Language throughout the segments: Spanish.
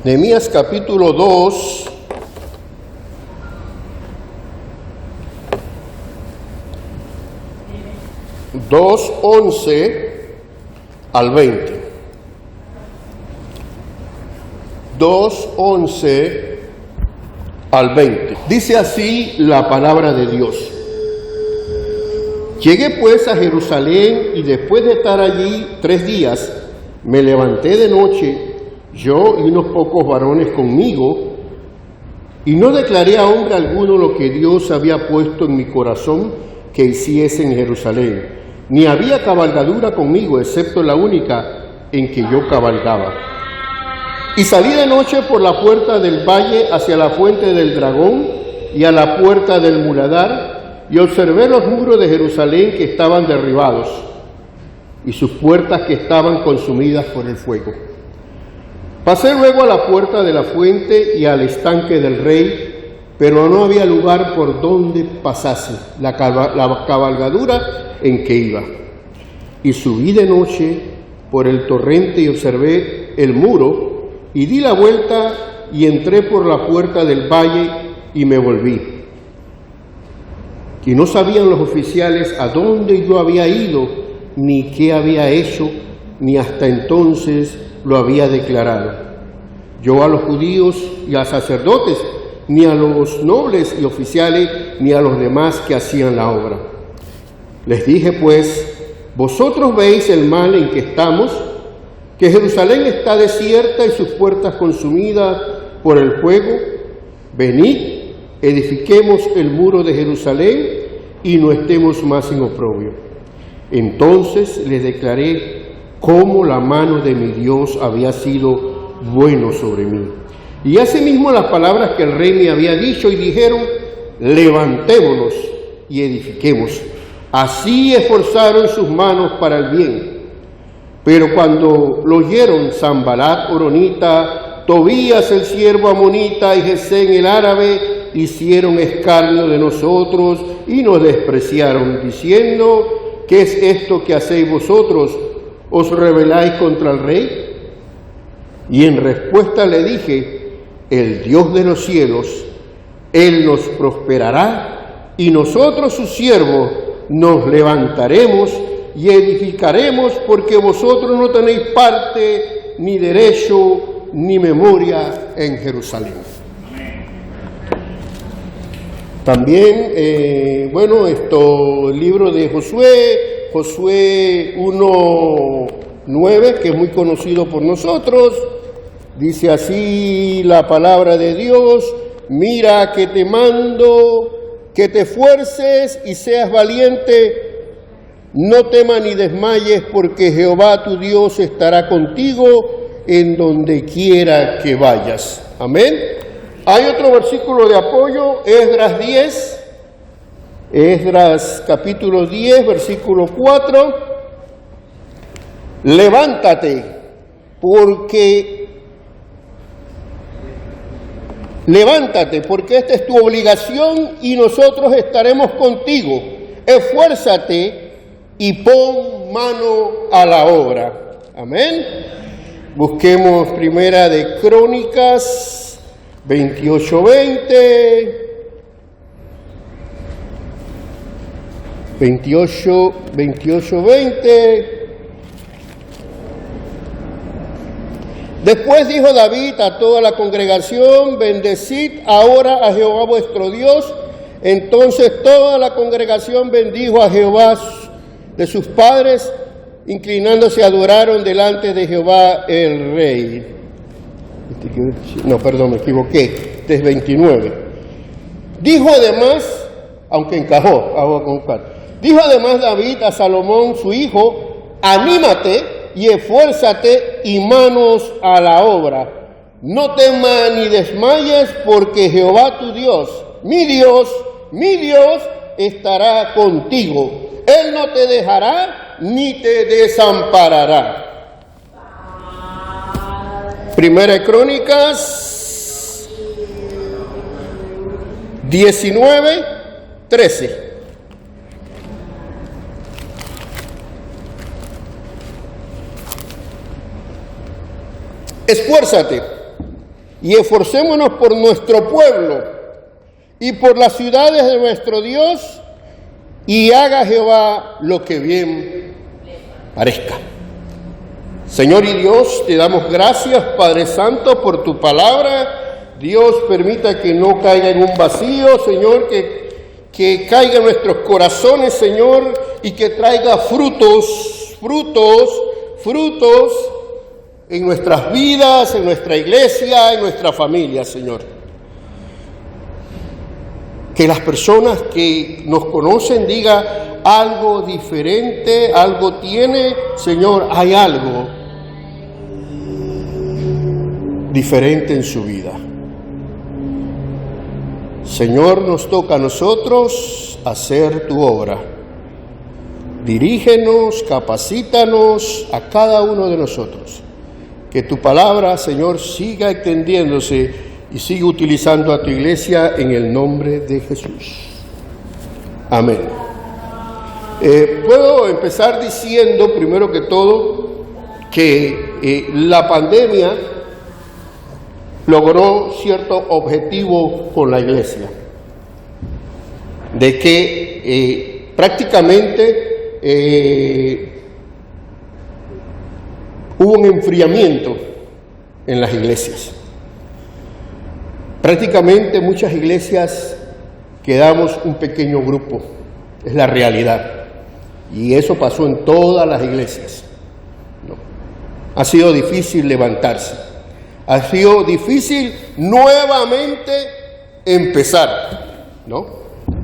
Nehemías capítulo 2, dos 11 al 20. 2:11 al 20. Dice así la palabra de Dios. Llegué pues a Jerusalén y después de estar allí 3 días, me levanté de noche, yo y unos pocos varones conmigo, y no declaré a hombre alguno lo que Dios había puesto en mi corazón que hiciese en Jerusalén, ni había cabalgadura conmigo, excepto la única en que yo cabalgaba. Y salí de noche por la puerta del valle hacia la fuente del dragón y a la puerta del muladar, y observé los muros de Jerusalén que estaban derribados, y sus puertas que estaban consumidas por el fuego. Pasé luego a la puerta de la fuente y al estanque del rey, pero no había lugar por donde pasase la cabalgadura en que iba. Y subí de noche por el torrente y observé el muro, y di la vuelta y entré por la puerta del valle y me volví. Y no sabían los oficiales a dónde yo había ido, ni qué había hecho, ni hasta entonces lo había declarado. Yo a los judíos y a sacerdotes, ni a los nobles y oficiales, ni a los demás que hacían la obra. Les dije pues, vosotros veis el mal en que estamos, que Jerusalén está desierta y sus puertas consumidas por el fuego. Venid, edifiquemos el muro de Jerusalén y no estemos más en oprobio. Entonces les declaré cómo la mano de mi Dios había sido bueno sobre mí. Y asimismo las palabras que el rey me había dicho, y dijeron, levantémonos y edifiquemos. Así esforzaron sus manos para el bien. Pero cuando lo oyeron Sanballat horonita, Tobías el siervo amonita y Gesén el árabe, hicieron escarnio de nosotros y nos despreciaron, diciendo, ¿qué es esto que hacéis vosotros? ¿Os rebeláis contra el rey? Y en respuesta le dije, el Dios de los cielos, Él nos prosperará, y nosotros sus siervos nos levantaremos y edificaremos, porque vosotros no tenéis parte, ni derecho, ni memoria en Jerusalén. También, el libro de Josué 1:9, que es muy conocido por nosotros, dice así la palabra de Dios, mira que te mando, que te esfuerces y seas valiente, no temas ni desmayes, porque Jehová tu Dios estará contigo en donde quiera que vayas. Amén. Hay otro versículo de apoyo, Esdras capítulo 10, versículo 4. Levántate, porque esta es tu obligación y nosotros estaremos contigo. Esfuérzate y pon mano a la obra. Amén. Busquemos Primera de Crónicas 28:20. 28:20. Después dijo David a toda la congregación, bendecid ahora a Jehová vuestro Dios. Entonces toda la congregación bendijo a Jehová de sus padres, inclinándose adoraron delante de Jehová el rey. No, perdón, me equivoqué, este es 29. Dijo además, aunque encajó, dijo además David a Salomón su hijo, anímate y esfuérzate y manos a la obra. No temas ni desmayes, porque Jehová tu Dios, mi Dios, estará contigo. Él no te dejará ni te desamparará. Primera de Crónicas 19:13. Esfuérzate y esforcémonos por nuestro pueblo y por las ciudades de nuestro Dios, y haga Jehová lo que bien parezca. Señor y Dios, te damos gracias, Padre Santo, por tu palabra. Dios, permita que no caiga en un vacío, Señor, que caiga en nuestros corazones, Señor, y que traiga frutos en nuestras vidas, en nuestra iglesia, en nuestra familia, Señor. Que las personas que nos conocen digan algo diferente, algo tiene, Señor, hay algo diferente en su vida. Señor, nos toca a nosotros hacer tu obra. Dirígenos, capacítanos a cada uno de nosotros. Que tu palabra, Señor, siga extendiéndose y siga utilizando a tu iglesia en el nombre de Jesús. Amén. Puedo empezar diciendo, primero que todo, que la pandemia logró cierto objetivo con la iglesia, de que prácticamente hubo un enfriamiento en las iglesias. Prácticamente muchas iglesias quedamos un pequeño grupo, es la realidad, y eso pasó en todas las iglesias, ¿no? Ha sido difícil levantarse, ha sido difícil nuevamente empezar, ¿no?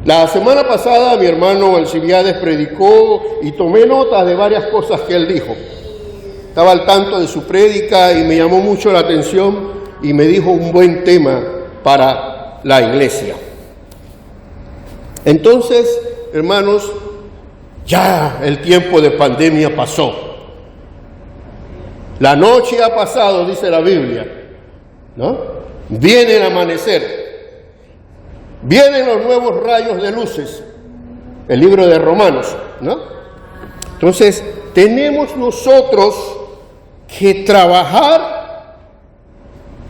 La semana pasada mi hermano Alcibiades predicó y tomé notas de varias cosas que él dijo. Estaba al tanto de su prédica y me llamó mucho la atención y me dijo un buen tema para la iglesia. Entonces, hermanos, ya el tiempo de pandemia pasó. La noche ha pasado, dice la Biblia, ¿no? Viene el amanecer. Vienen los nuevos rayos de luces, el libro de Romanos, ¿no? Entonces, tenemos nosotros que trabajar,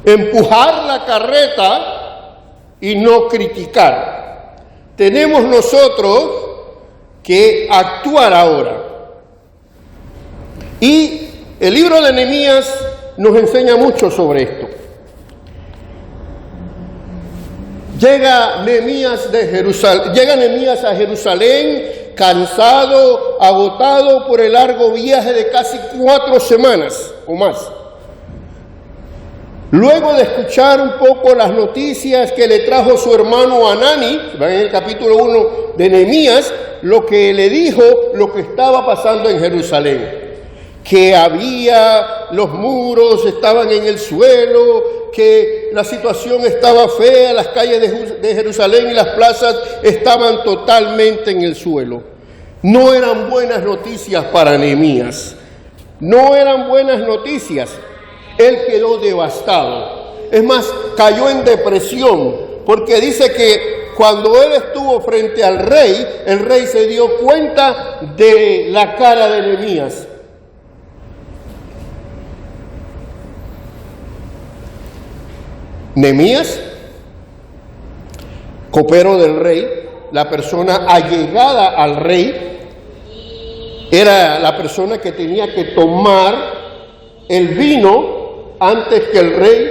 empujar la carreta y no criticar. Tenemos nosotros que actuar ahora. Y el libro de Nehemías nos enseña mucho sobre esto. Llega Nehemías a Jerusalén cansado, agotado por el largo viaje de casi 4 semanas o más. Luego de escuchar un poco las noticias que le trajo su hermano Hanani, van en el capítulo 1 de Nehemías, lo que le dijo lo que estaba pasando en Jerusalén. Que los muros estaban en el suelo, que la situación estaba fea, las calles de Jerusalén y las plazas estaban totalmente en el suelo. No eran buenas noticias para Nehemías, no eran buenas noticias. Él quedó devastado, es más, cayó en depresión, porque dice que cuando él estuvo frente al rey, el rey se dio cuenta de la cara de Nehemías. Nehemías, copero del rey, la persona allegada al rey, era la persona que tenía que tomar el vino antes que el rey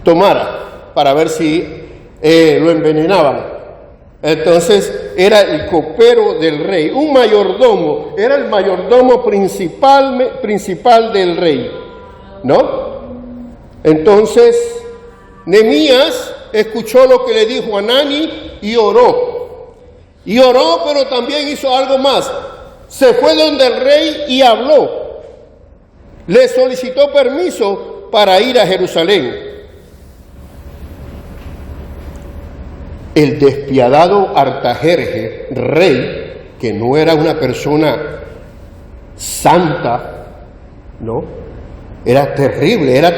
tomara, para ver si lo envenenaban. Entonces era el copero del rey, un mayordomo, era el mayordomo principal del rey, ¿no? Entonces, Nehemías escuchó lo que le dijo Hanani y oró. Y oró, pero también hizo algo más. Se fue donde el rey y habló. Le solicitó permiso para ir a Jerusalén. El despiadado Artajerjes, rey, que no era una persona santa, ¿no? Era terrible, era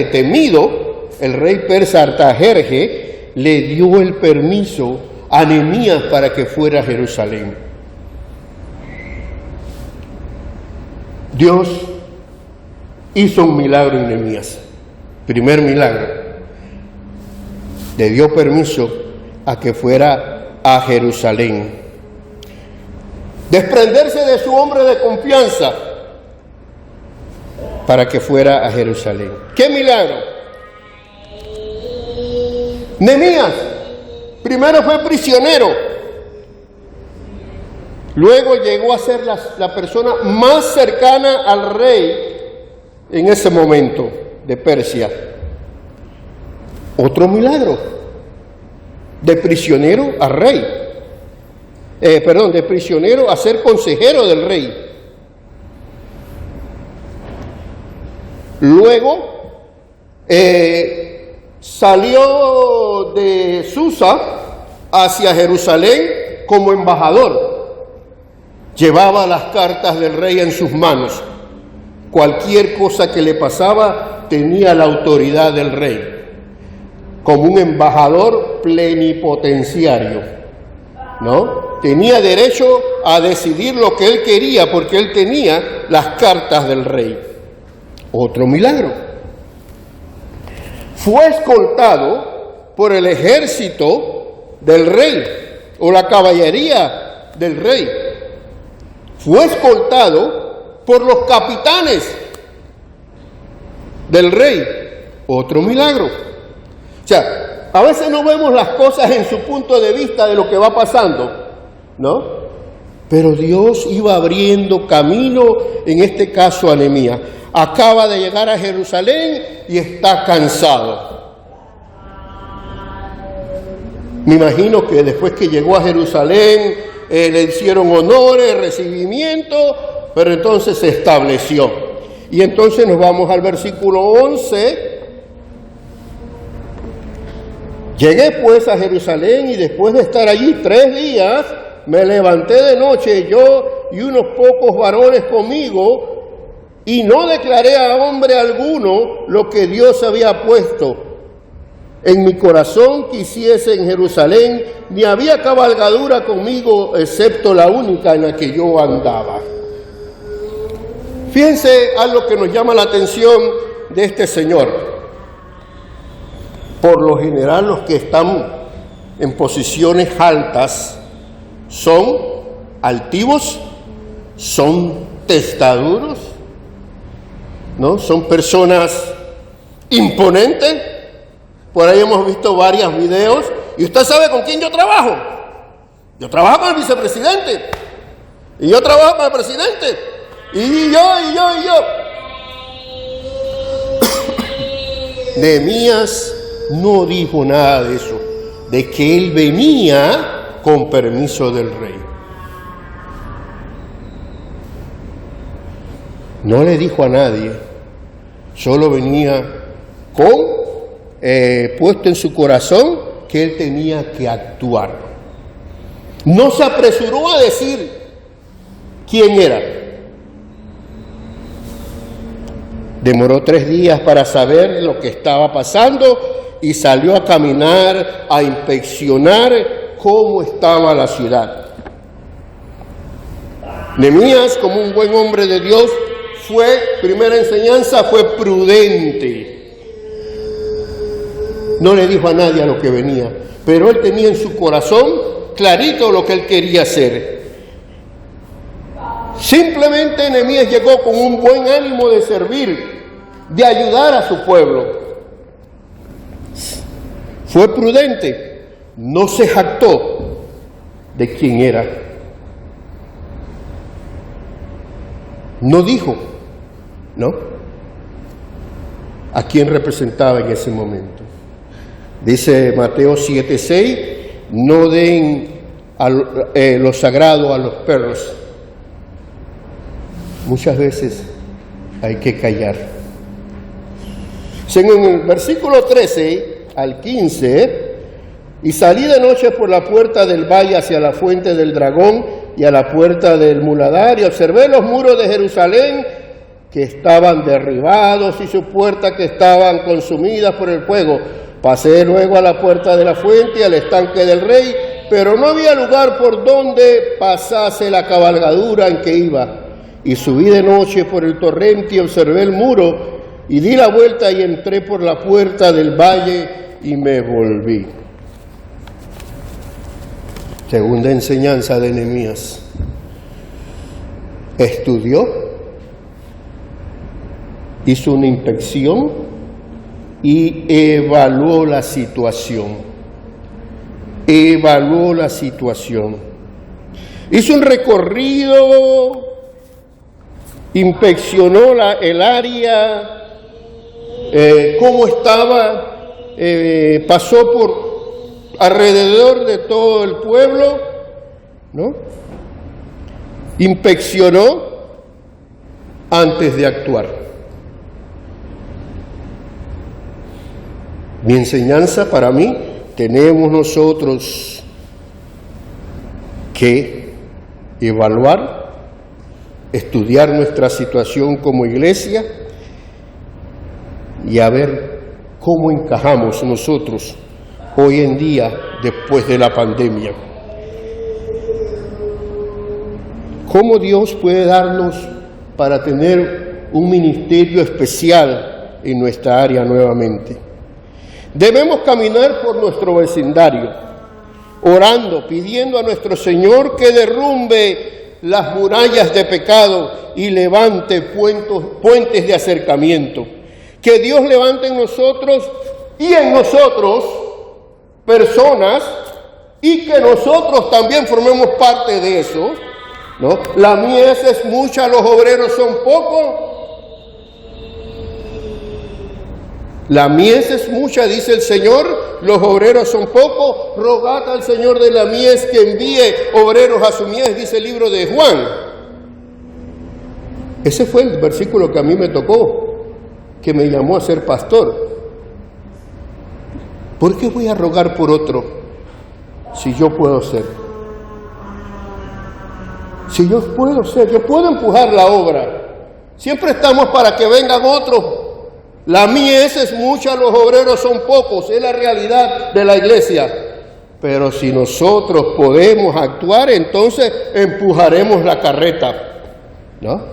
temido. El rey persa Artajerjes le dio el permiso a Nehemías para que fuera a Jerusalén. Dios hizo un milagro en Nehemías. Primer milagro. Le dio permiso a que fuera a Jerusalén. Desprenderse de su hombre de confianza para que fuera a Jerusalén. ¡Qué milagro! Nehemías primero fue prisionero, luego llegó a ser la persona más cercana al rey en ese momento de Persia. Otro milagro, de prisionero a rey, de prisionero a ser consejero del rey. Luego salió de Susa hacia Jerusalén como embajador. Llevaba las cartas del rey en sus manos. Cualquier cosa que le pasaba tenía la autoridad del rey, como un embajador plenipotenciario, ¿no? Tenía derecho a decidir lo que él quería porque él tenía las cartas del rey. Otro milagro. Fue escoltado por el ejército del rey o la caballería del rey. Fue escoltado por los capitanes del rey. Otro milagro. O sea, a veces no vemos las cosas en su punto de vista de lo que va pasando, ¿no? Pero Dios iba abriendo camino, en este caso a Nehemías. Acaba de llegar a Jerusalén y está cansado. Me imagino que después que llegó a Jerusalén, le hicieron honores, recibimiento, pero entonces se estableció. Y entonces nos vamos al versículo 11. Llegué pues a Jerusalén y después de estar allí 3 días, me levanté de noche, yo y unos pocos varones conmigo, y no declaré a hombre alguno lo que Dios había puesto en mi corazón que hiciese en Jerusalén, ni había cabalgadura conmigo, excepto la única en la que yo andaba. Fíjense algo que nos llama la atención de este señor. Por lo general, los que están en posiciones altas son altivos, son testarudos, ¿no? Son personas imponentes. Por ahí hemos visto varios videos. ¿Y usted sabe con quién yo trabajo? Yo trabajo con el vicepresidente. Y yo trabajo con el presidente. Y yo. Nehemías no dijo nada de eso, de que él venía con permiso del rey. No le dijo a nadie, solo venía con puesto en su corazón que él tenía que actuar. No se apresuró a decir quién era. Demoró 3 días para saber lo que estaba pasando y salió a caminar, a inspeccionar cómo estaba la ciudad. Nehemías, como un buen hombre de Dios, primera enseñanza, fue prudente. No le dijo a nadie a lo que venía, pero él tenía en su corazón clarito lo que él quería hacer. Simplemente Nehemías llegó con un buen ánimo de servir, de ayudar a su pueblo. Fue prudente, no se jactó de quién era. No dijo, ¿no?, a quién representaba en ese momento. Dice Mateo 7:6, no den lo sagrado a los perros. Muchas veces hay que callar. En el versículo 13 al 15, y salí de noche por la puerta del valle hacia la fuente del dragón y a la puerta del muladar, y observé los muros de Jerusalén que estaban derribados y sus puertas que estaban consumidas por el fuego. Pasé luego a la puerta de la fuente y al estanque del rey, pero no había lugar por donde pasase la cabalgadura en que iba. Y subí de noche por el torrente y observé el muro Y di la vuelta y entré por la puerta del valle y me volví. Segunda enseñanza de Nehemías. Estudió, hizo una inspección y evaluó la situación. Evaluó la situación. Hizo un recorrido, inspeccionó el área, cómo estaba, pasó por alrededor de todo el pueblo, ¿no? Inspeccionó antes de actuar. Mi enseñanza para mí, tenemos nosotros que evaluar, estudiar nuestra situación como iglesia y a ver cómo encajamos nosotros hoy en día después de la pandemia. ¿Cómo Dios puede darnos para tener un ministerio especial en nuestra área nuevamente? Debemos caminar por nuestro vecindario, orando, pidiendo a nuestro Señor que derrumbe las murallas de pecado y levante puentes de acercamiento. Que Dios levante en nosotros y en nosotros personas y que nosotros también formemos parte de eso, ¿no? La mies es mucha, los obreros son pocos. La mies es mucha, dice el Señor, los obreros son pocos. Rogad al Señor de la mies que envíe obreros a su mies, dice el libro de Juan. Ese fue el versículo que a mí me tocó, que me llamó a ser pastor. ¿Por qué voy a rogar por otro si yo puedo ser? Si yo puedo ser, yo puedo empujar la obra. Siempre estamos para que vengan otros. La mies es mucha, los obreros son pocos, es la realidad de la iglesia. Pero si nosotros podemos actuar, entonces empujaremos la carreta, ¿no?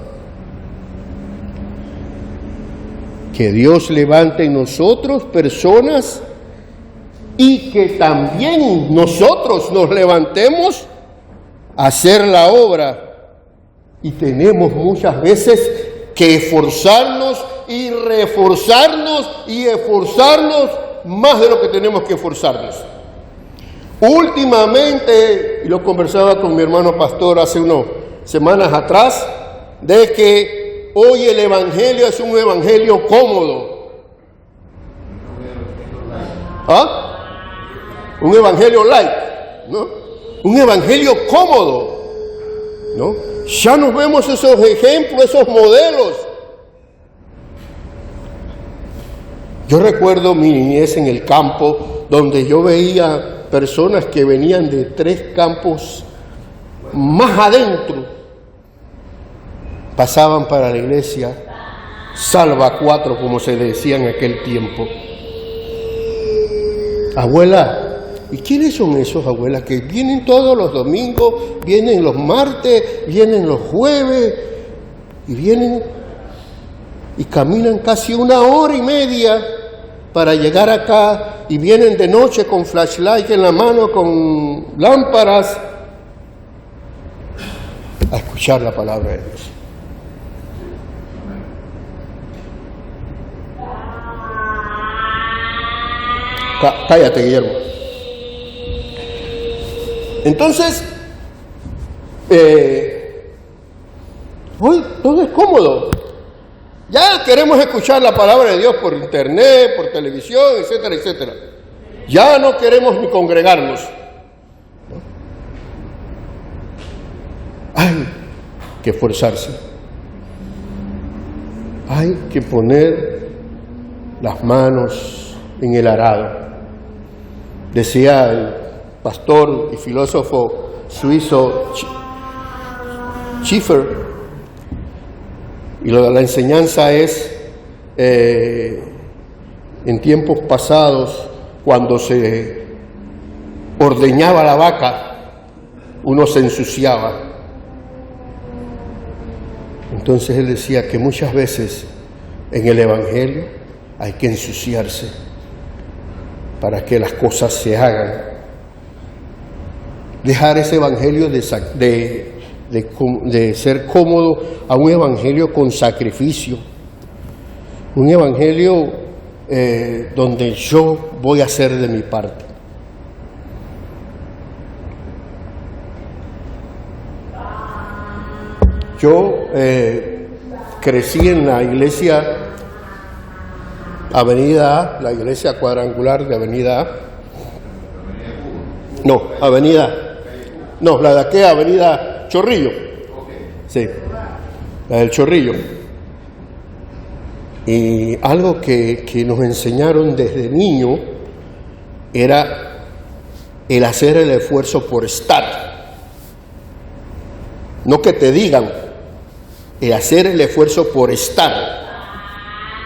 Que Dios levante en nosotros personas y que también nosotros nos levantemos a hacer la obra. Y tenemos muchas veces que esforzarnos y reforzarnos y esforzarnos más de lo que tenemos que esforzarnos. Últimamente, y lo conversaba con mi hermano pastor hace unas semanas atrás, de que hoy el evangelio es un evangelio cómodo. ¿Ah? Un evangelio light, ¿no? Un evangelio cómodo, ¿no? Ya nos vemos esos ejemplos, esos modelos. Yo recuerdo mi niñez en el campo, donde yo veía personas que venían de 3 campos más adentro, pasaban para la iglesia, salva 4, como se decía en aquel tiempo. Abuela, ¿y quiénes son esos, abuelas, que vienen todos los domingos, vienen los martes, vienen los jueves, y vienen y caminan casi 1 hora y media para llegar acá, y vienen de noche con flashlight en la mano, con lámparas, a escuchar la palabra de Dios? Cállate, Guillermo. Entonces, hoy todo es cómodo. Ya queremos escuchar la palabra de Dios por internet, por televisión, etcétera, etcétera. Ya no queremos ni congregarnos. Hay que esforzarse. Hay que poner las manos en el arado. Decía el pastor y filósofo suizo Schiffer, y la enseñanza es, en tiempos pasados, cuando se ordeñaba la vaca, uno se ensuciaba. Entonces él decía que muchas veces En el Evangelio hay que ensuciarse para que las cosas se hagan. Dejar ese Evangelio de ser cómodo a un Evangelio con sacrificio. Un Evangelio donde yo voy a hacer de mi parte. Yo crecí en la iglesia Avenida A, la iglesia cuadrangular de Avenida A. No, la de aquí, Avenida Chorrillo. Sí, la del Chorrillo. Y algo que nos enseñaron desde niño era el hacer el esfuerzo por estar. No que te digan, el hacer el esfuerzo por estar,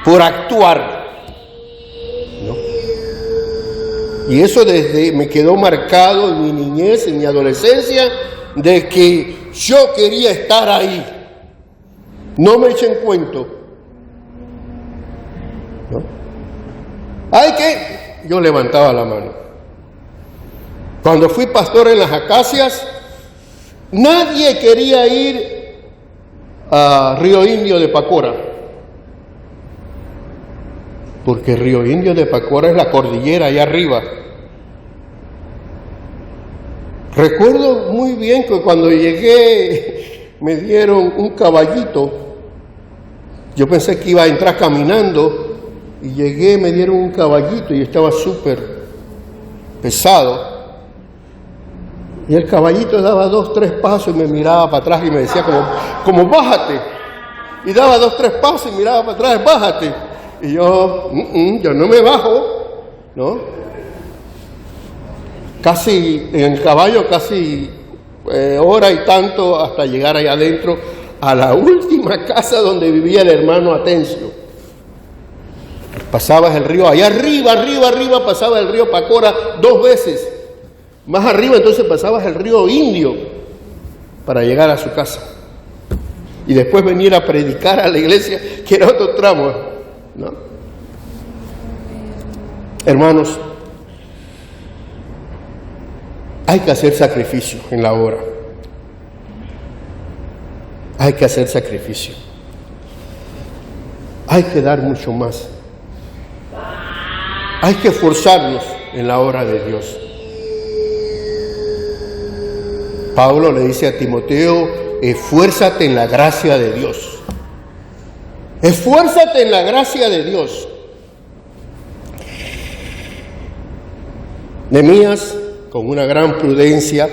por actuar. ¿No? Y eso me quedó marcado en mi niñez, en mi adolescencia, de que yo quería estar ahí. No me echen cuento. ¿No? Yo levantaba la mano. Cuando fui pastor en las Acacias, nadie quería ir a Río Indio de Pacora, porque Río Indio de Pacora es la cordillera allá arriba. Recuerdo muy bien que cuando llegué me dieron un caballito. Yo pensé que iba a entrar caminando y llegué, me dieron un caballito y estaba súper pesado. Y el caballito daba 2, 3 pasos y me miraba para atrás y me decía como bájate. Y daba 2, 3 pasos y miraba para atrás, bájate. Y yo no me bajo, ¿no? Casi, en el caballo, hora y tanto hasta llegar allá adentro a la última casa donde vivía el hermano Atencio. Pasabas el río, allá arriba, pasaba el río Pacora 2 veces. Más arriba entonces pasabas el río Indio para llegar a su casa. Y después venir a predicar a la iglesia, que era otro tramo, ¿no? Hermanos, hay que hacer sacrificio en la obra. Hay que hacer sacrificio. Hay que dar mucho más. Hay que esforzarnos en la obra de Dios. Pablo le dice a Timoteo, esfuérzate en la gracia de Dios. Esfuérzate en la gracia de Dios. Nehemías, con una gran prudencia,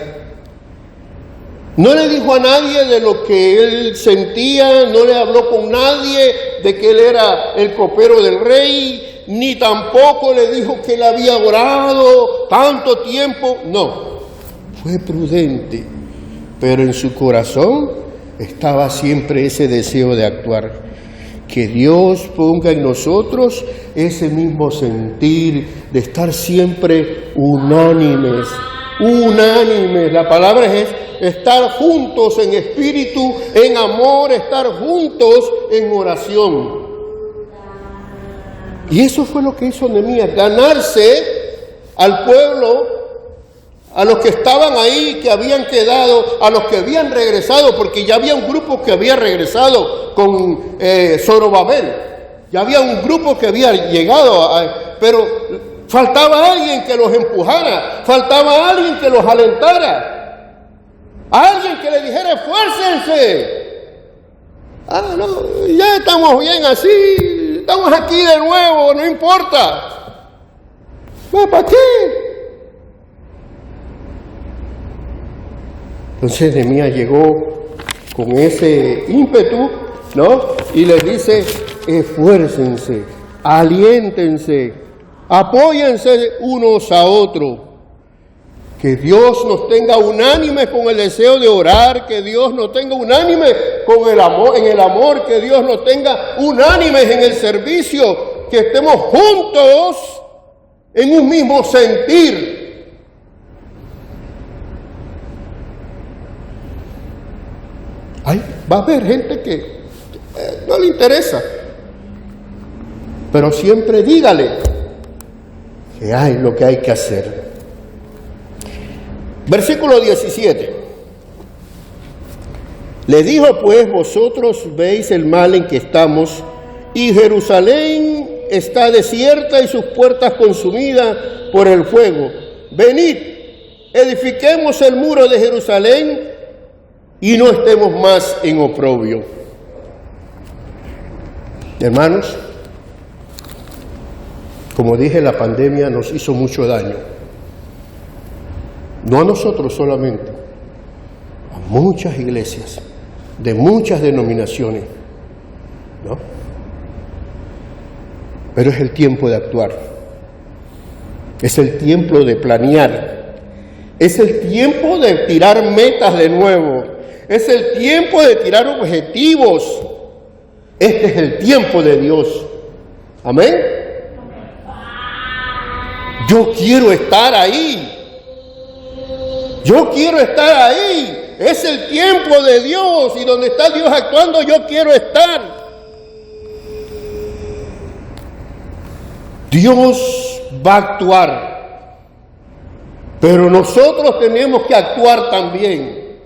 no le dijo a nadie de lo que él sentía, no le habló con nadie de que él era el copero del rey, ni tampoco le dijo que él había orado tanto tiempo. No. Fue prudente, pero en su corazón estaba siempre ese deseo de actuar. Que Dios ponga en nosotros ese mismo sentir de estar siempre unánimes. La palabra es estar juntos en espíritu, en amor, estar juntos en oración. Y eso fue lo que hizo Nehemías, ganarse al pueblo, a los que estaban ahí, que habían quedado, a los que habían regresado, porque ya había un grupo que había regresado con Zorobabel. Ya había un grupo que había llegado, pero faltaba alguien que los empujara, faltaba alguien que los alentara, alguien que le dijera, esfuércense. No, ya estamos bien así, estamos aquí de nuevo, no importa. ¿Para qué? Entonces Nehemías llegó con ese ímpetu, ¿no? Y les dice, esfuércense, aliéntense, apóyense unos a otros. Que Dios nos tenga unánimes con el deseo de orar, que Dios nos tenga unánimes con el amor, en el amor, que Dios nos tenga unánimes en el servicio, que estemos juntos en un mismo sentir. Va a haber gente que no le interesa. Pero siempre dígale que hay lo que hay que hacer. Versículo 17. Le dijo pues: vosotros veis el mal en que estamos, y Jerusalén está desierta y sus puertas consumidas por el fuego. Venid, edifiquemos el muro de Jerusalén y no estemos más en oprobio. Hermanos, como dije, la pandemia nos hizo mucho daño. No a nosotros solamente, a muchas iglesias, de muchas denominaciones, ¿no? Pero es el tiempo de actuar, es el tiempo de planear, es el tiempo de tirar metas de nuevo, es el tiempo de tirar objetivos. Este es el tiempo de Dios. Amén. Yo quiero estar ahí. Yo quiero estar ahí. Es el tiempo de Dios, y donde está Dios actuando, yo quiero estar. Dios va a actuar, pero nosotros tenemos que actuar también.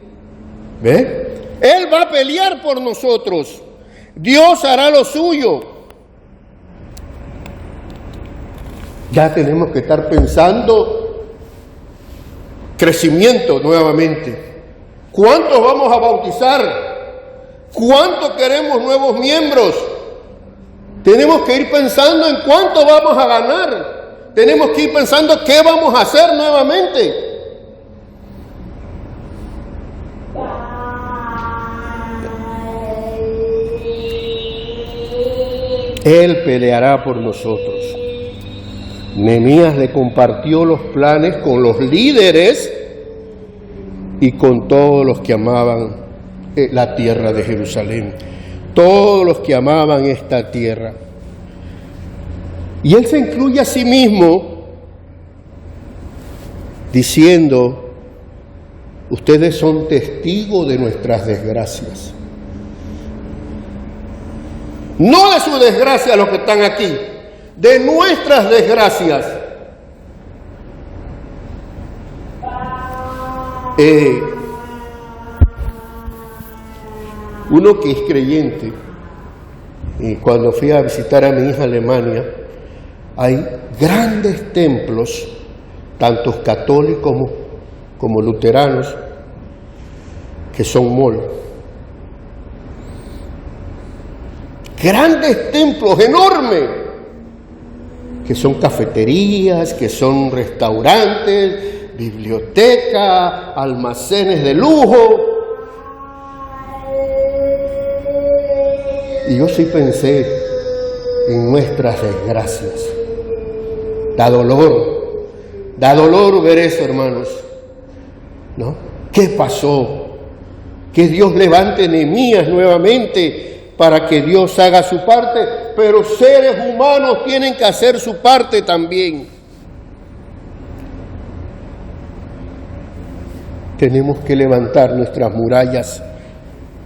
¿Ve? Él va a pelear por nosotros. Dios hará lo suyo. Ya tenemos que estar pensando crecimiento nuevamente. ¿Cuántos vamos a bautizar? ¿Cuánto queremos nuevos miembros? Tenemos que ir pensando en cuánto vamos a ganar. Tenemos que ir pensando qué vamos a hacer nuevamente. Él peleará por nosotros. Nehemías le compartió los planes con los líderes y con todos los que amaban la tierra de Jerusalén, todos los que amaban esta tierra. Y él se incluye a sí mismo diciendo: ustedes son testigos de nuestras desgracias. No de su desgracia los que están aquí, de nuestras desgracias. Uno que es creyente, y cuando fui a visitar a mi hija a Alemania, hay grandes templos, tanto católicos como luteranos, que son mall. Grandes templos enormes, que son cafeterías, que son restaurantes, biblioteca, almacenes de lujo. Y yo sí pensé en nuestras desgracias. Da dolor ver eso, hermanos, ¿no? ¿Qué pasó? Que Dios levante Nehemías nuevamente para que Dios haga su parte, pero seres humanos tienen que hacer su parte también. Tenemos que levantar nuestras murallas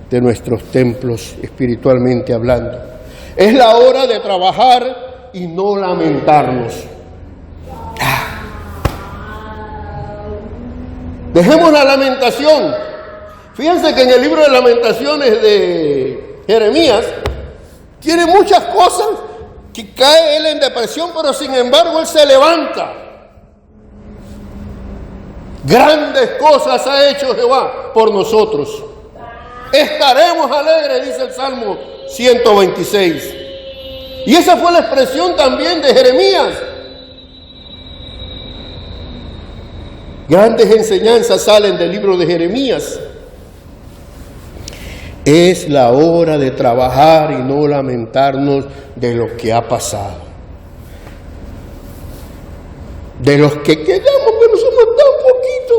de nuestros templos, espiritualmente hablando. Es la hora de trabajar y no lamentarnos. Dejemos la lamentación. Fíjense que en el libro de Lamentaciones de Jeremías tiene muchas cosas que cae él en depresión, pero sin embargo él se levanta. Grandes cosas ha hecho Jehová por nosotros. Estaremos alegres, dice el Salmo 126. Y esa fue la expresión también de Jeremías. Grandes enseñanzas salen del libro de Jeremías. Es la hora de trabajar y no lamentarnos de lo que ha pasado. De los que quedamos, pero somos tan poquitos.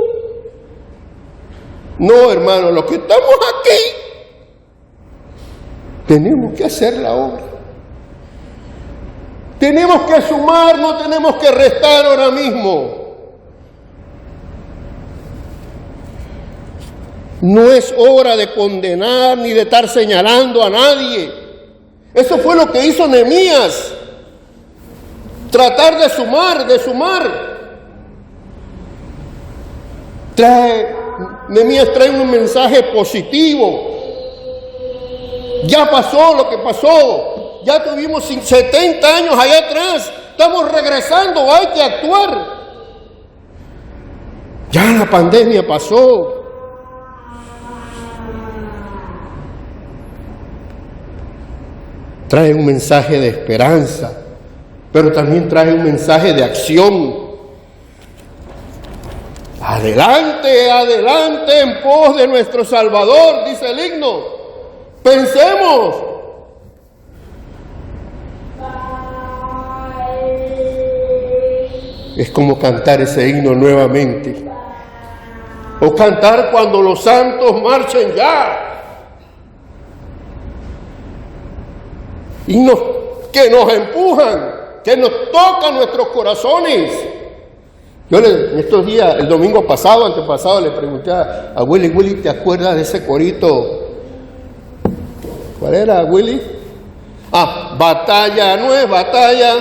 No, hermano, los que estamos aquí, tenemos que hacer la obra. Tenemos que sumar, no tenemos que restar ahora mismo. No es hora de condenar ni de estar señalando a nadie. Eso fue lo que hizo Nehemías. tratar de sumar. Nehemías trae un mensaje positivo. Ya pasó lo que pasó. Ya tuvimos 70 años allá atrás. Estamos regresando, hay que actuar. Ya la pandemia pasó. Trae un mensaje de esperanza, pero también trae un mensaje de acción. Adelante, adelante en pos de nuestro Salvador, dice el himno. Pensemos. Es como cantar ese himno nuevamente. O cantar cuando los santos marchen ya. Himnos que nos empujan, que nos tocan nuestros corazones. Yo en estos días, el domingo pasado, antepasado, le pregunté a Willy, ¿te acuerdas de ese corito? ¿Cuál era, Willy? Batalla no es batalla.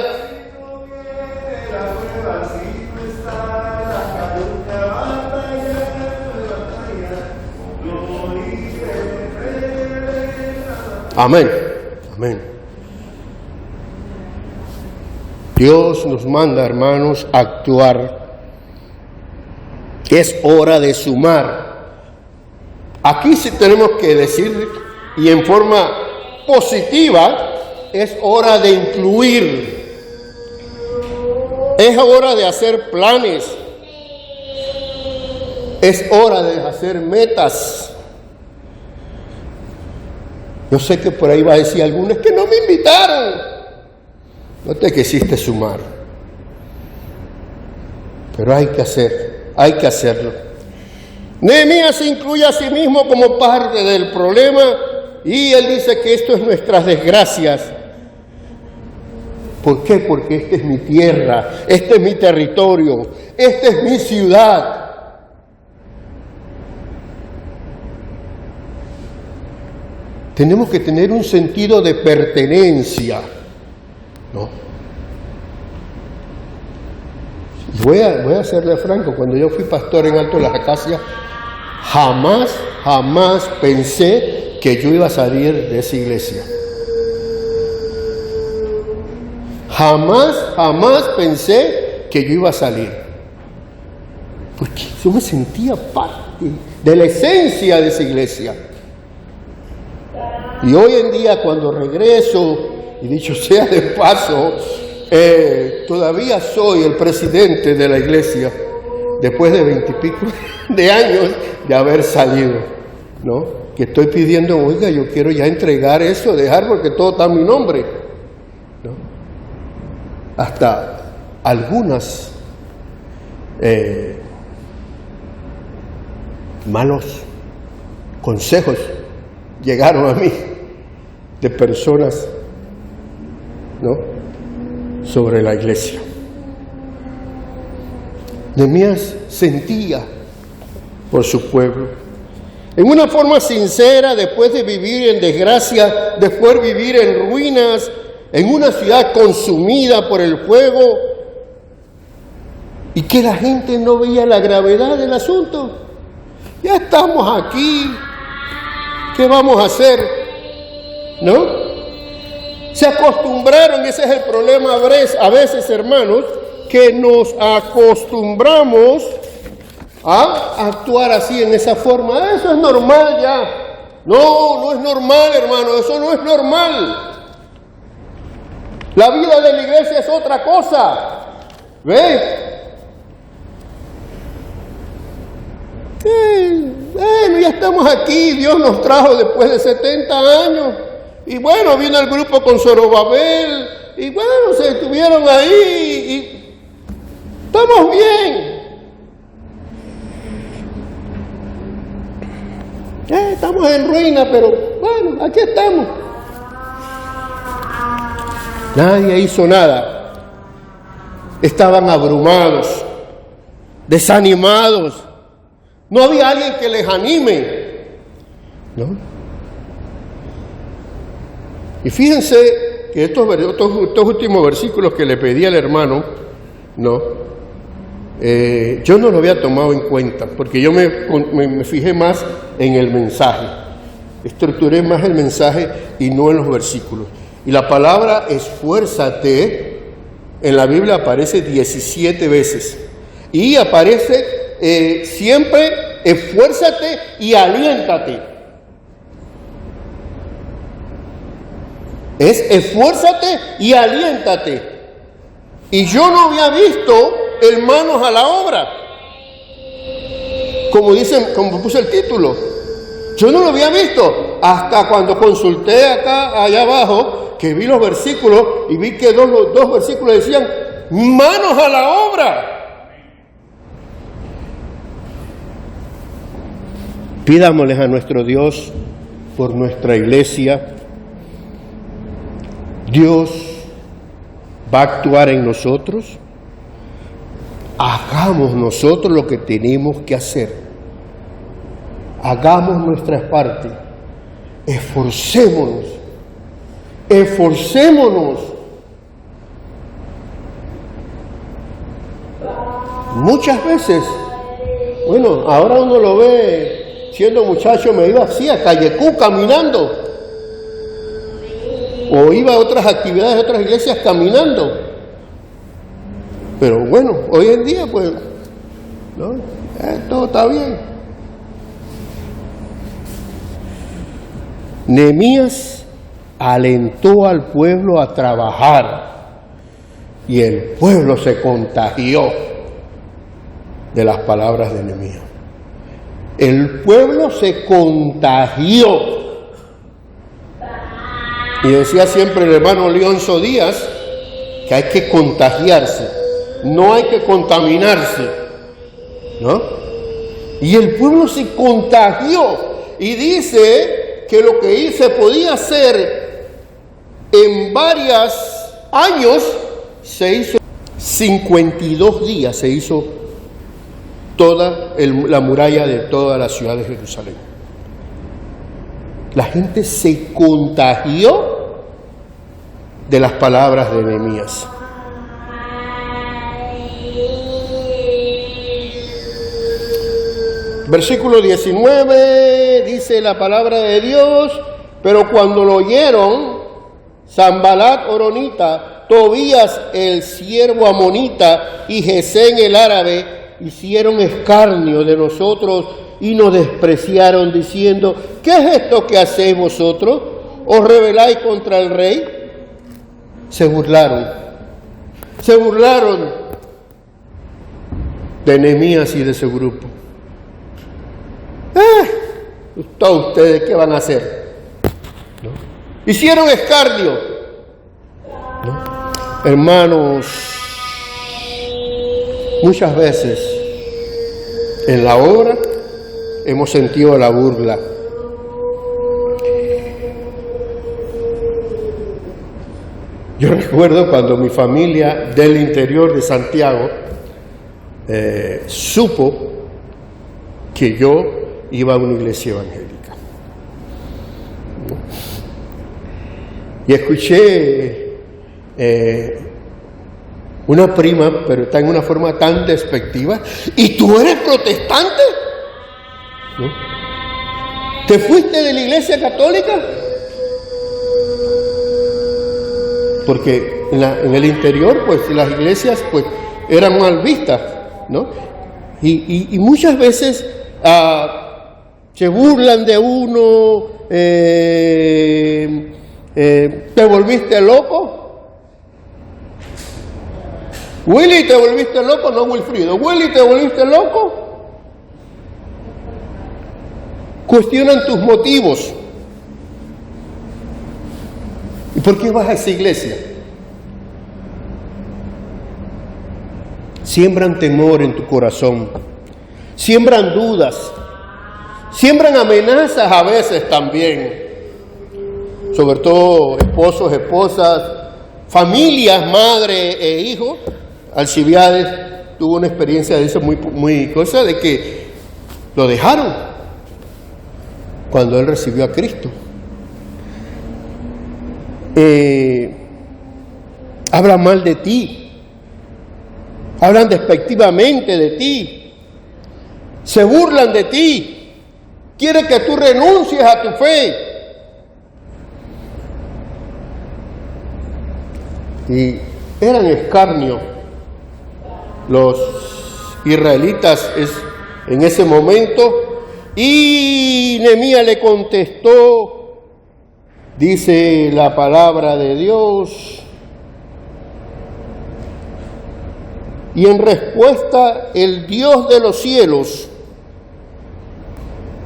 Amén, amén. Dios nos manda, hermanos, a actuar. Es hora de sumar. Aquí sí tenemos que decir, y en forma positiva, es hora de incluir. Es hora de hacer planes. Es hora de hacer metas. Yo sé que por ahí va a decir algunos que no me invitaron. No te quisiste sumar. Pero hay que hacerlo. Nehemías se incluye a sí mismo como parte del problema y él dice que esto es nuestras desgracias. ¿Por qué? Porque esta es mi tierra, este es mi territorio, esta es mi ciudad. Tenemos que tener un sentido de pertenencia, ¿no? Voy a serle franco, cuando yo fui pastor en Alto de las Acacias, jamás pensé que yo iba a salir de esa iglesia. Jamás pensé que yo iba a salir. Porque yo me sentía parte de la esencia de esa iglesia. Y hoy en día cuando regreso, y dicho sea de paso, todavía soy el presidente de la iglesia, después de 20 y pico de años de haber salido, ¿no? Que estoy pidiendo, oiga, yo quiero ya entregar eso, dejar porque todo está a mi nombre, ¿no? Hasta algunas malos consejos llegaron a mí de personas, ¿no?, sobre la iglesia. Nehemías sentía por su pueblo. En una forma sincera, después de vivir en desgracia, después de vivir en ruinas, en una ciudad consumida por el fuego, y que la gente no veía la gravedad del asunto. Ya estamos aquí, ¿qué vamos a hacer? ¿No? Se acostumbraron, ese es el problema a veces, hermanos, que nos acostumbramos a actuar así, en esa forma. Eso es normal ya. No es normal, hermano, eso no es normal. La vida de la iglesia es otra cosa. ¿Ves? Bueno, ya estamos aquí, Dios nos trajo después de 70 años. Y bueno, vino el grupo con Zorobabel, y bueno, se estuvieron ahí, y estamos bien. Estamos en ruina, pero bueno, aquí estamos. Nadie hizo nada. Estaban abrumados, desanimados. No había alguien que les anime, ¿no? Y fíjense que estos últimos versículos que le pedí al hermano, yo no lo había tomado en cuenta, porque yo me fijé más en el mensaje, estructuré más el mensaje y no en los versículos. Y la palabra esfuérzate en la Biblia aparece 17 veces y aparece siempre esfuérzate y aliéntate. Es esfuérzate y aliéntate. Y yo no había visto hermanos a la obra, como puse el título. Yo no lo había visto hasta cuando consulté allá abajo, que vi los versículos y vi que dos versículos decían manos a la obra. Pidámosles a nuestro Dios por nuestra iglesia. Dios va a actuar en nosotros. Hagamos nosotros lo que tenemos que hacer. Hagamos nuestra parte. Esforcémonos. Muchas veces, ahora uno lo ve, siendo muchacho me iba así a Callecú caminando. O iba a otras actividades de otras iglesias caminando. Pero hoy en día todo está bien. Nehemías alentó al pueblo a trabajar y el pueblo se contagió de las palabras de Nehemías. El pueblo se contagió. Y decía siempre el hermano Leonzo Díaz que hay que contagiarse, no hay que contaminarse, Y el pueblo se contagió y dice que lo que se podía hacer en varios años se hizo 52 días, se hizo toda la muralla de toda la ciudad de Jerusalén. La gente se contagió de las palabras de Nehemías. Versículo 19 dice la palabra de Dios: pero cuando lo oyeron, Sanbalat horonita, Tobías el siervo amonita y Gesén el árabe hicieron escarnio de nosotros y nos despreciaron diciendo: ¿qué es esto que hacéis vosotros? ¿Os rebeláis contra el rey? Se burlaron de Nehemías y de su grupo. ¿Todos ustedes qué van a hacer? Hicieron escarnio. Hermanos, muchas veces en la obra hemos sentido la burla. Yo recuerdo cuando mi familia del interior de Santiago supo que yo iba a una iglesia evangélica. Y escuché una prima, pero está en una forma tan despectiva: ¿y tú eres protestante? ¿Te fuiste de la iglesia católica? Porque en el interior, pues, las iglesias, pues, eran mal vistas, Y muchas veces se burlan de uno. ¿Te volviste loco? Willy, ¿te volviste loco? No, Wilfrido. Willy, ¿te volviste loco? Cuestionan tus motivos. ¿Y por qué vas a esa iglesia? Siembran temor en tu corazón, siembran dudas, siembran amenazas a veces también, sobre todo esposos, esposas, familias, madre e hijos. Alcibiades tuvo una experiencia de eso muy cosa, de que lo dejaron cuando él recibió a Cristo. hablan mal de ti, hablan despectivamente de ti, se burlan de ti, quieren que tú renuncies a tu fe. Y eran escarnio los israelitas en ese momento, y Nehemías le contestó, dice la palabra de Dios, y en respuesta el Dios de los cielos,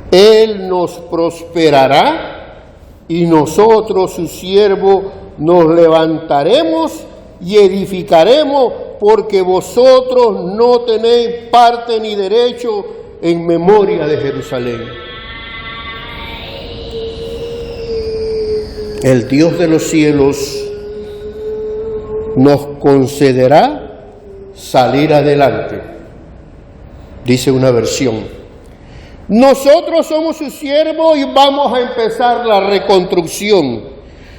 Él nos prosperará y nosotros, sus siervos, nos levantaremos y edificaremos, porque vosotros no tenéis parte ni derecho en memoria de Jerusalén. El Dios de los cielos nos concederá salir adelante, dice una versión. Nosotros somos sus siervos y vamos a empezar la reconstrucción,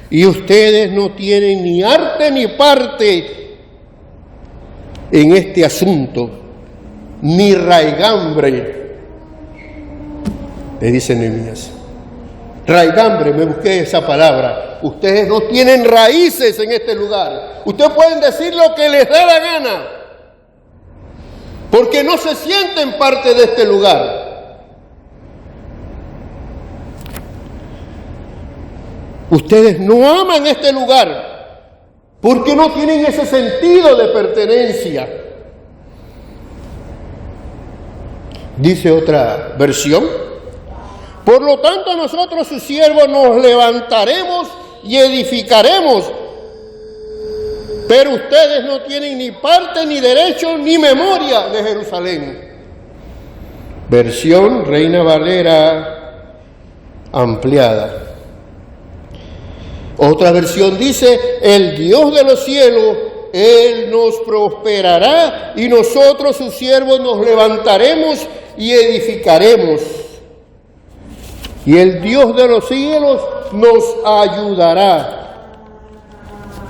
y ustedes no tienen ni arte ni parte en este asunto, ni raigambre, le dice Nehemías. Raigambre, me busqué esa palabra. Ustedes no tienen raíces en este lugar. Ustedes pueden decir lo que les da la gana, porque no se sienten parte de este lugar. Ustedes no aman este lugar, porque no tienen ese sentido de pertenencia. Dice otra versión: por lo tanto nosotros sus siervos nos levantaremos y edificaremos, pero ustedes no tienen ni parte, ni derecho, ni memoria de Jerusalén. Versión Reina Valera ampliada. Otra versión dice: el Dios de los cielos, Él nos prosperará y nosotros sus siervos nos levantaremos y edificaremos. Y el Dios de los cielos nos ayudará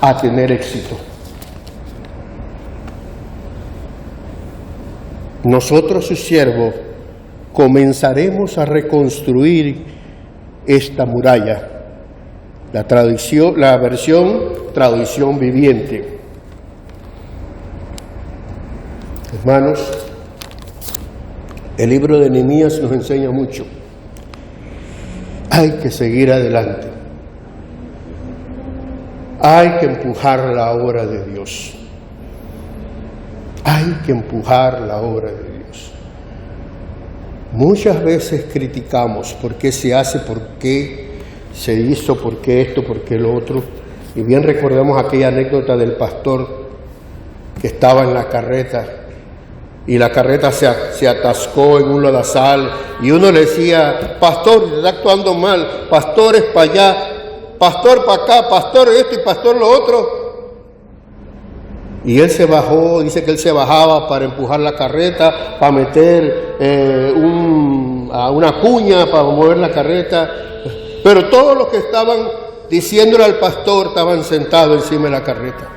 a tener éxito. Nosotros sus siervos comenzaremos a reconstruir esta muralla. La versión traducción viviente. Hermanos, el libro de Nehemías nos enseña mucho. Hay que seguir adelante. Hay que empujar la obra de Dios. Hay que empujar la obra de Dios. Muchas veces criticamos por qué se hace, por qué se hizo, por qué esto, por qué lo otro. Y bien recordamos aquella anécdota del pastor que estaba en la carreta y la carreta se atascó en un lodazal y uno le decía: pastor, está actuando mal, pastores para allá, pastor para acá, pastor esto y pastor lo otro. Y él se bajó, dice que él se bajaba para empujar la carreta, para meter una cuña, para mover la carreta. Pero todos los que estaban diciéndole al pastor estaban sentados encima de la carreta.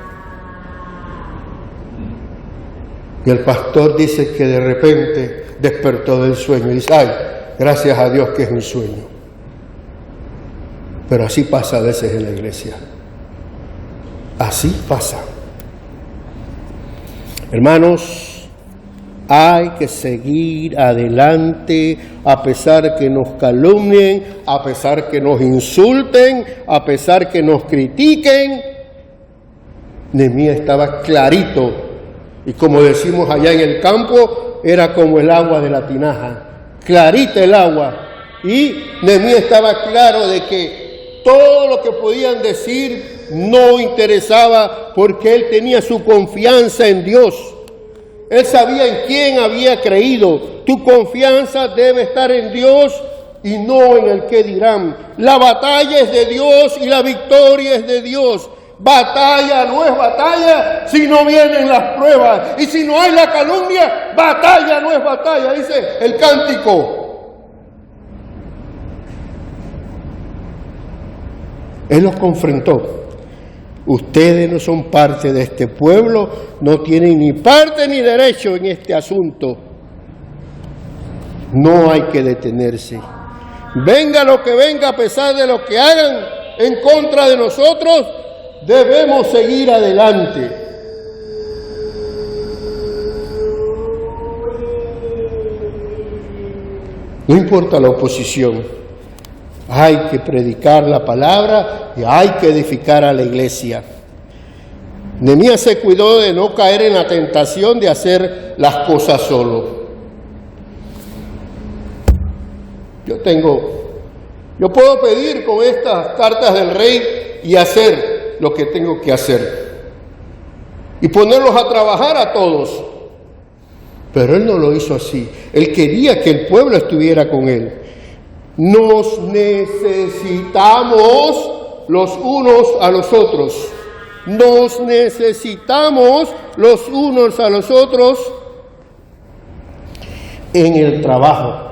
Y el pastor dice que de repente despertó del sueño y dice: ay, gracias a Dios que es un sueño. Pero así pasa a veces en la iglesia. Así pasa. Hermanos, hay que seguir adelante a pesar que nos calumnien, a pesar que nos insulten, a pesar que nos critiquen. Nehemías estaba clarito, y como decimos allá en el campo, era como el agua de la tinaja, clarita el agua. Y Nehemías estaba claro de que todo lo que podían decir no interesaba, porque él tenía su confianza en Dios. Él sabía en quién había creído. Tu confianza debe estar en Dios y no en el que dirán. La batalla es de Dios y la victoria es de Dios. Batalla no es batalla si no vienen las pruebas. Y si no hay la calumnia, batalla no es batalla, dice el cántico. Él los confrontó. Ustedes no son parte de este pueblo, no tienen ni parte ni derecho en este asunto. No hay que detenerse. Venga lo que venga, a pesar de lo que hagan en contra de nosotros, debemos seguir adelante. No importa la oposición, hay que predicar la palabra y hay que edificar a la iglesia. Nehemías se cuidó de no caer en la tentación de hacer las cosas solo. Yo puedo pedir con estas cartas del rey y hacer lo que tengo que hacer y ponerlos a trabajar a todos. Pero él no lo hizo así. Él quería que el pueblo estuviera con él. Nos necesitamos los unos a los otros. Nos necesitamos los unos a los otros en el trabajo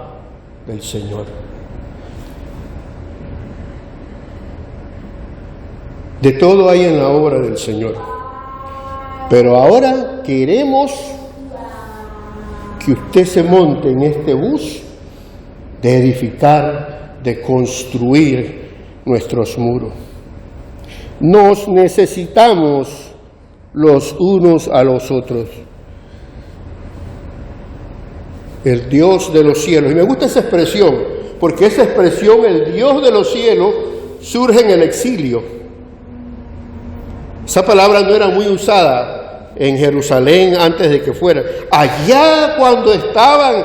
del Señor. De todo hay en la obra del Señor. Pero ahora queremos que usted se monte en este bus de edificar, de construir nuestros muros. Nos necesitamos los unos a los otros. El Dios de los cielos, y me gusta esa expresión, porque esa expresión, el Dios de los cielos, surge en el exilio. Esa palabra no era muy usada en Jerusalén antes de que fuera. Allá cuando estaban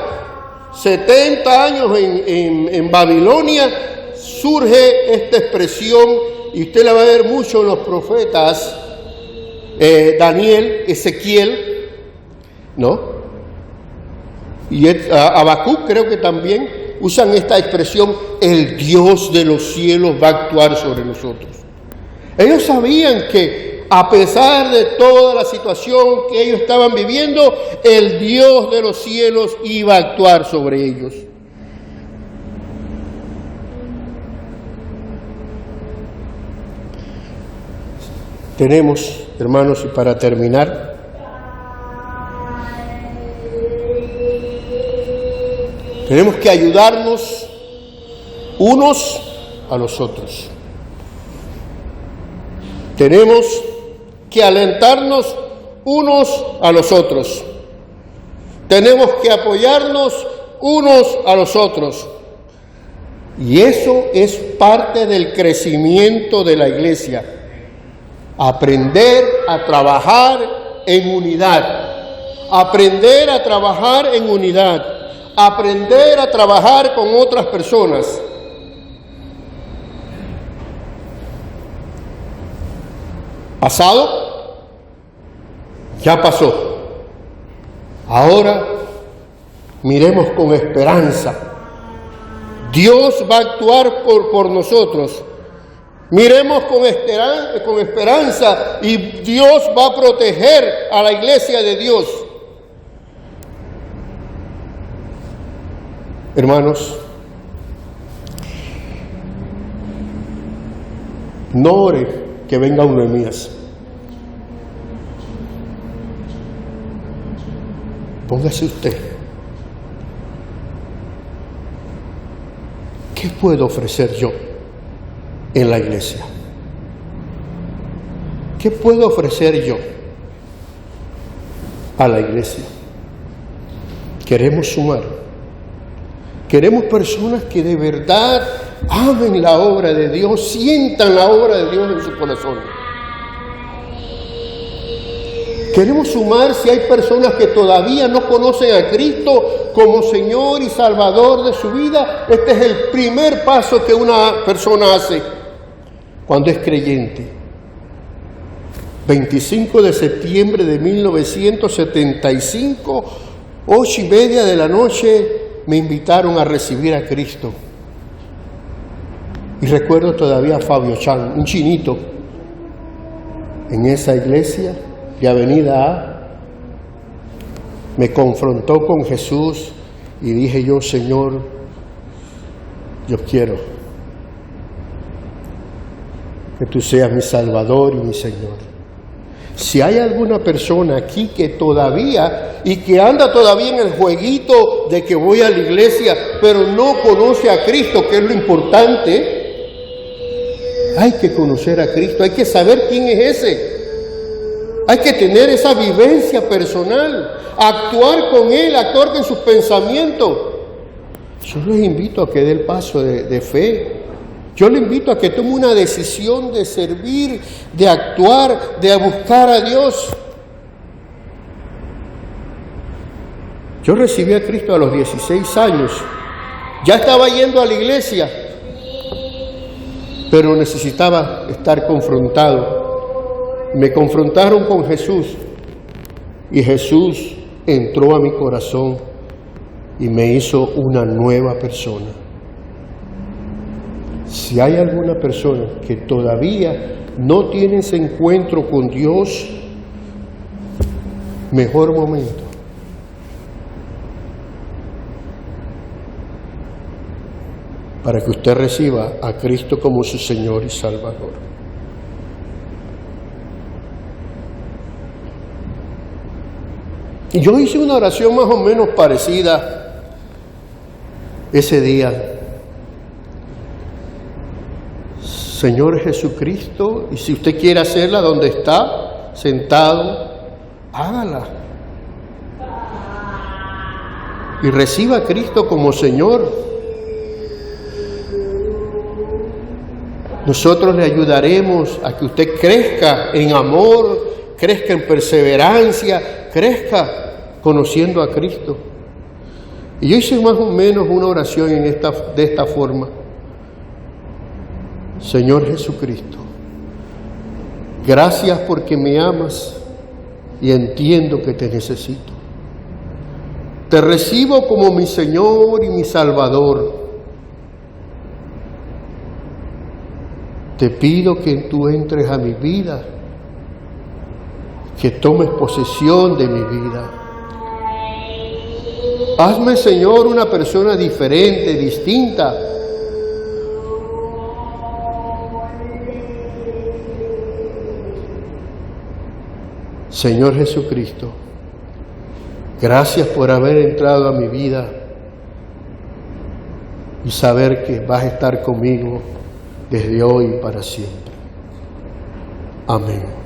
70 años en Babilonia, surge esta expresión, y usted la va a ver mucho en los profetas, Daniel, Ezequiel, ¿no? Y Habacuc creo que también usan esta expresión, el Dios de los cielos va a actuar sobre nosotros. Ellos sabían que a pesar de toda la situación que ellos estaban viviendo, el Dios de los cielos iba a actuar sobre ellos. Tenemos, hermanos, y para terminar, tenemos que ayudarnos unos a los otros. Tenemos que alentarnos unos a los otros. Tenemos que apoyarnos unos a los otros. Y eso es parte del crecimiento de la iglesia. Aprender a trabajar en unidad. Aprender a trabajar en unidad. Aprender a trabajar con otras personas. ¿Pasado? Ya pasó. Ahora miremos con esperanza. Dios va a actuar por nosotros. Miremos con esperanza y Dios va a proteger a la iglesia de Dios. Hermanos, no ore que venga un Nehemías. Póngase usted. ¿Qué puedo ofrecer yo en la iglesia? ¿Qué puedo ofrecer yo a la iglesia? Queremos sumar. Queremos personas que de verdad amen la obra de Dios, sientan la obra de Dios en su corazón. Queremos sumar si hay personas que todavía no conocen a Cristo como Señor y Salvador de su vida. Este es el primer paso que una persona hace cuando es creyente. 25 de septiembre de 1975, 8:30 de la noche, me invitaron a recibir a Cristo. Y recuerdo todavía a Fabio Chan, un chinito, en esa iglesia de Avenida A. Me confrontó con Jesús y dije yo, Señor, yo quiero. que tú seas mi Salvador y mi Señor. Si hay alguna persona aquí que todavía, y que anda todavía en el jueguito de que voy a la iglesia, pero no conoce a Cristo, que es lo importante, hay que conocer a Cristo, hay que saber quién es ese. Hay que tener esa vivencia personal, actuar con Él, actuar con sus pensamientos. Yo les invito a que dé el paso de fe. Yo le invito a que tome una decisión de servir, de actuar, de buscar a Dios. Yo recibí a Cristo a los 16 años. Ya estaba yendo a la iglesia, pero necesitaba estar confrontado. Me confrontaron con Jesús y Jesús entró a mi corazón y me hizo una nueva persona. Si hay alguna persona que todavía no tiene ese encuentro con Dios, mejor momento para que usted reciba a Cristo como su Señor y Salvador. Y yo hice una oración más o menos parecida ese día. Señor Jesucristo, y si usted quiere hacerla donde está, sentado, hágala. Y reciba a Cristo como Señor. Nosotros le ayudaremos a que usted crezca en amor, crezca en perseverancia, crezca conociendo a Cristo. Y yo hice más o menos una oración de esta forma. Señor Jesucristo, gracias porque me amas y entiendo que te necesito. Te recibo como mi Señor y mi Salvador. Te pido que tú entres a mi vida, que tomes posesión de mi vida. Hazme, Señor, una persona diferente, distinta. Señor Jesucristo, gracias por haber entrado a mi vida y saber que vas a estar conmigo desde hoy y para siempre. Amén.